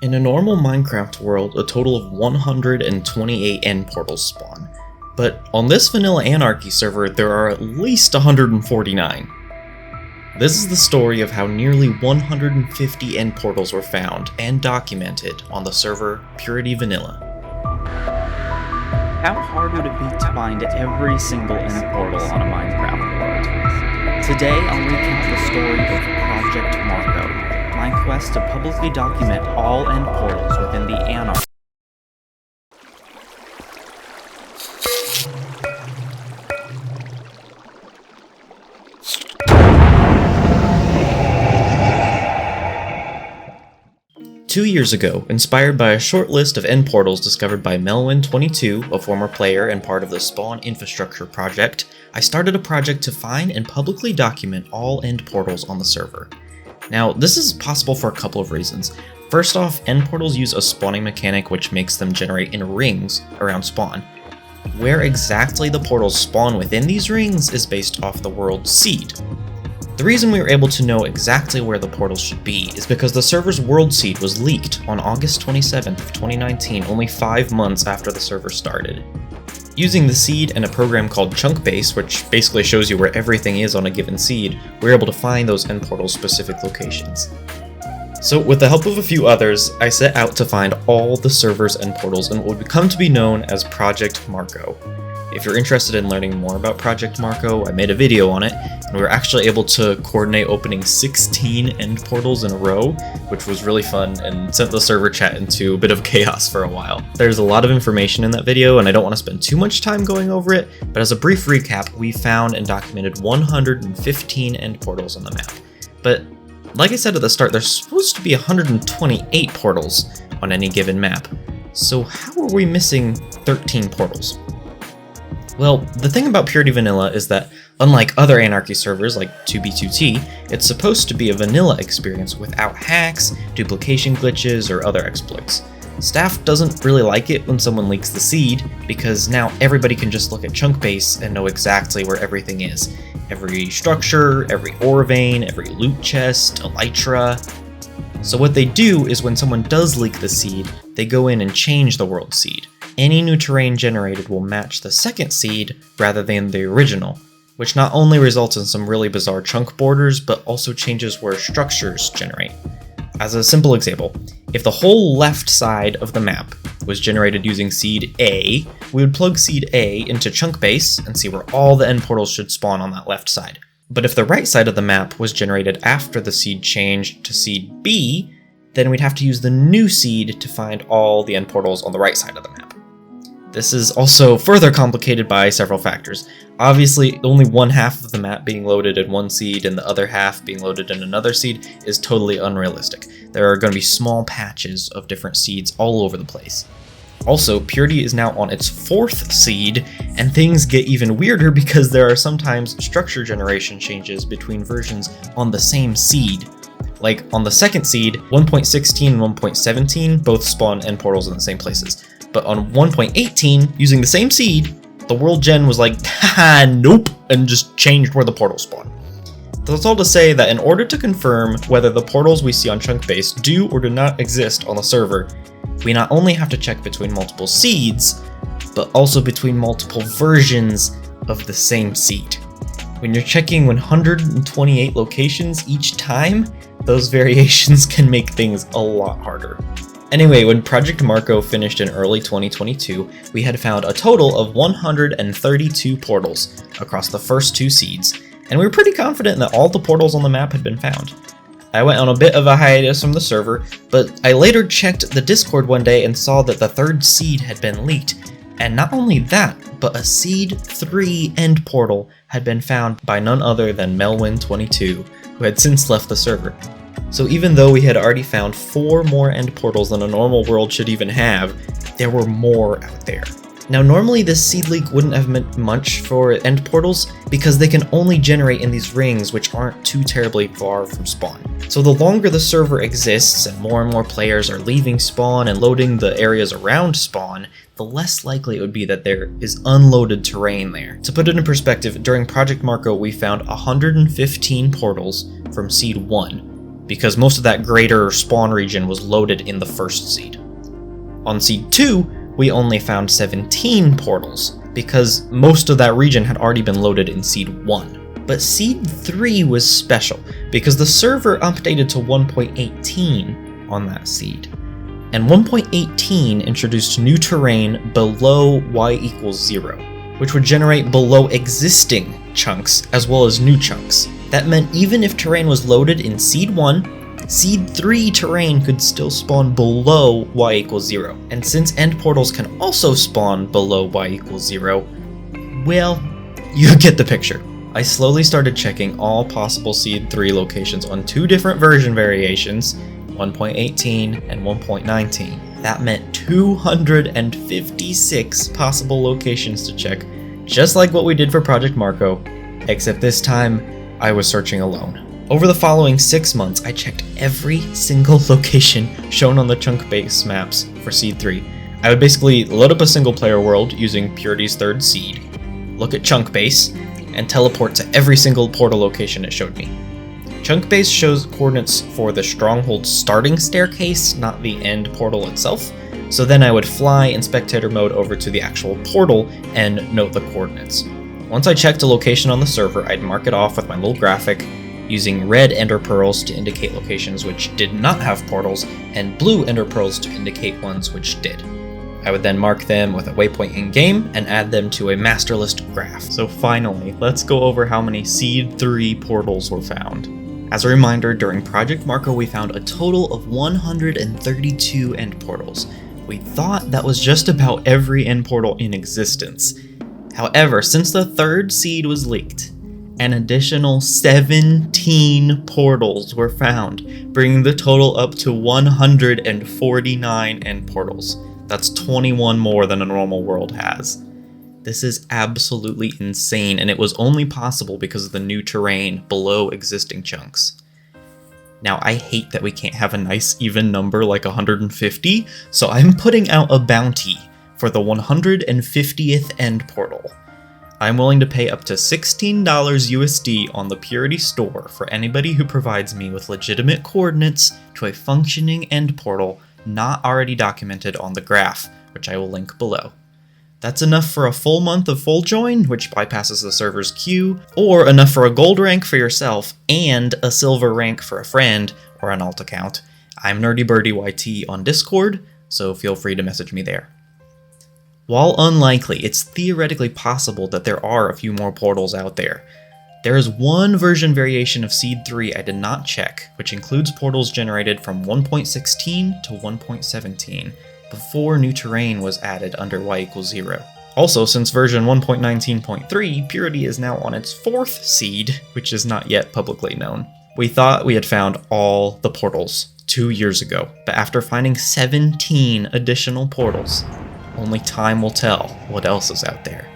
In a normal Minecraft world, a total of 128 end portals spawn, but on this vanilla Anarchy server, there are at least 149. This is the story of how nearly 150 end portals were found and documented on the server PurityVanilla. How hard would it be to find every single end portal on a Minecraft world? Today, I'll recount the story of Project Marco, my quest to publicly document all end portals within the Anarchy. Two years ago, inspired by a short list of end portals discovered by Melwin22, a former player and part of the Spawn Infrastructure project, I started a project to find and publicly document all end portals on the server. Now, this is possible for a couple of reasons. First off, end portals use a spawning mechanic which makes them generate in rings around spawn. Where exactly the portals spawn within these rings is based off the world seed. The reason we were able to know exactly where the portals should be is because the server's world seed was leaked on August 27th of 2019, only 5 months after the server started. Using the seed and a program called Chunkbase, which basically shows you where everything is on a given seed, we were able to find those end portals' specific locations. So with the help of a few others, I set out to find all the server's end portals in what would come to be known as Project Marco. If you're interested in learning more about Project Marco, I made a video on it, and we were actually able to coordinate opening 16 end portals in a row, which was really fun and sent the server chat into a bit of chaos for a while. There's a lot of information in that video, and I don't want to spend too much time going over it, but as a brief recap, we found and documented 115 end portals on the map. But like I said at the start, there's supposed to be 128 portals on any given map, so how are we missing 13 portals? Well, the thing about PurityVanilla is that, unlike other Anarchy servers like 2b2t, it's supposed to be a vanilla experience without hacks, duplication glitches, or other exploits. Staff doesn't really like it when someone leaks the seed, because now everybody can just look at Chunkbase and know exactly where everything is. Every structure, every ore vein, every loot chest, elytra. So what they do is when someone does leak the seed, they go in and change the world seed. Any new terrain generated will match the second seed rather than the original, which not only results in some really bizarre chunk borders, but also changes where structures generate. As a simple example, if the whole left side of the map was generated using seed A, we would plug seed A into Chunkbase and see where all the end portals should spawn on that left side. But if the right side of the map was generated after the seed changed to seed B, then we'd have to use the new seed to find all the end portals on the right side of the map. This is also further complicated by several factors. Obviously, only one half of the map being loaded in one seed and the other half being loaded in another seed is totally unrealistic. There are going to be small patches of different seeds all over the place. Also, Purity is now on its 4th seed, and things get even weirder because there are sometimes structure generation changes between versions on the same seed. Like, on the 2nd seed, 1.16 and 1.17 both spawn end portals in the same places. But on 1.18, using the same seed, the world gen was like, haha, nope, and just changed where the portals spawn. That's all to say that in order to confirm whether the portals we see on Chunkbase do or do not exist on the server, we not only have to check between multiple seeds, but also between multiple versions of the same seed. When you're checking 128 locations each time, those variations can make things a lot harder. Anyway, when Project Marco finished in early 2022, we had found a total of 132 portals across the first 2 seeds, and we were pretty confident that all the portals on the map had been found. I went on a bit of a hiatus from the server, but I later checked the Discord one day and saw that the 3rd seed had been leaked, and not only that, but a seed 3 end portal had been found by none other than Melwin22, who had since left the server. So even though we had already found 4 more end portals than a normal world should even have, there were more out there. Now normally this seed leak wouldn't have meant much for end portals because they can only generate in these rings which aren't too terribly far from spawn. So the longer the server exists and more players are leaving spawn and loading the areas around spawn, the less likely it would be that there is unloaded terrain there. To put it in perspective, during Project Marco we found 115 portals from seed 1. because most of that greater spawn region was loaded in the first seed. On Seed 2, we only found 17 portals, because most of that region had already been loaded in Seed 1. But Seed 3 was special, because the server updated to 1.18 on that seed. And 1.18 introduced new terrain below y=0, which would generate below existing chunks as well as new chunks. That meant even if terrain was loaded in Seed 1, Seed 3 terrain could still spawn below y=0. And since end portals can also spawn below y=0, well, you get the picture. I slowly started checking all possible Seed 3 locations on 2 different version variations, 1.18 and 1.19. That meant 256 possible locations to check, just like what we did for Project Marco, except this time I was searching alone. Over the following 6 months, I checked every single location shown on the chunk base maps for Seed 3. I would basically load up a single player world using Purity's third seed, look at chunk base, and teleport to every single portal location it showed me. Chunk base shows coordinates for the stronghold starting staircase, not the end portal itself, so then I would fly in spectator mode over to the actual portal and note the coordinates. Once I checked a location on the server, I'd mark it off with my little graphic, using red ender pearls to indicate locations which did not have portals, and blue ender pearls to indicate ones which did. I would then mark them with a waypoint in-game and add them to a master list graph. So finally, let's go over how many Seed 3 portals were found. As a reminder, during Project Marco we found a total of 132 end portals. We thought that was just about every end portal in existence. However, since the third seed was leaked, an additional 17 portals were found, bringing the total up to 149 end portals. That's 21 more than a normal world has. This is absolutely insane, and it was only possible because of the new terrain below existing chunks. Now, I hate that we can't have a nice even number like 150, so I'm putting out a bounty for the 150th end portal. I'm willing to pay up to $16 USD on the Purity store for anybody who provides me with legitimate coordinates to a functioning end portal not already documented on the graph, which I will link below. That's enough for a full month of full join, which bypasses the server's queue, or enough for a gold rank for yourself and a silver rank for a friend or an alt account. I'm NerdieBirdie YT on Discord, so feel free to message me there. While unlikely, it's theoretically possible that there are a few more portals out there. There is one version variation of Seed 3 I did not check, which includes portals generated from 1.16 to 1.17, before new terrain was added under y=0. Also, since version 1.19.3, Purity is now on its 4th seed, which is not yet publicly known. We thought we had found all the portals 2 years ago, but after finding 17 additional portals, only time will tell what else is out there.